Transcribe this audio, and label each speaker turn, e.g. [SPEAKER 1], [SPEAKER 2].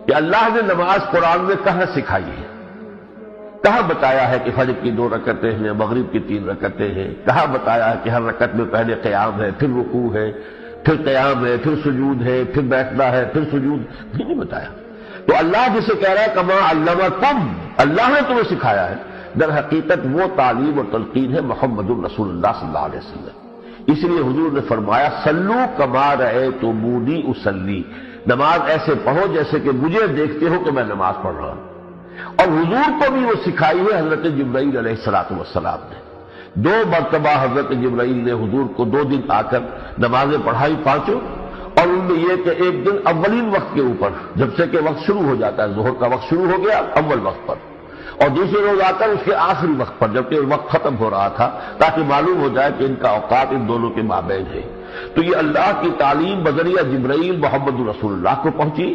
[SPEAKER 1] कि अल्लाह ने नमाज कुरान में कहां सिखाई है, कहां बताया है कि फजर की 2 रकतें हैं, मगरिब की 3 रकतें हैं, कहां बताया है कि हर रकत में पहले क़याम है, फिर रुकू है, फिर क़याम है, फिर सुजूद है, फिर बैठना है, फिर सुजूद, नहीं बताया। तो अल्लाह जिसे कह रहा है कमा अल्लमकुम, अल्लाह ने तुम्हें सिखाया है, दर हकीकत वो तालीम और तलकीन है मोहम्मदुर रसूलुल्लाह सल्लल्लाहु अलैहि वसल्लम। इसलिए हुजूर ने फरमाया सल्लू कमा रअयतुमूनी उसल्ली, नमाज ऐसे पढ़ो जैसे कि मुझे देखते हो कि मैं नमाज पढ़ रहा हूं। और हुजूर को भी वो सिखाई है हजरत जिब्राईल अलैहिस्सलातु वस्सलाम ने। 2 मरतबा हजरत जिब्राईल ने हुजूर को 2 दिन आकर नमाजें पढ़ाई 5, और उनमें यह कि एक दिन अव्वलीन वक्त के ऊपर, जब से कि वक्त शुरू हो जाता है, जोहर का वक्त शुरू हो गया अव्वल वक्त पर, और दूसरे रोज आकर उसके आखिरी वक्त पर, जबकि वक्त खत्म हो रहा था, ताकि मालूम हो जाए कि इनका औकात इन दोनों के माबैन है। तो ये अल्लाह की तालीम बजरिया जिब्राईल मोहम्मद रसूलुल्लाह को पहुंची।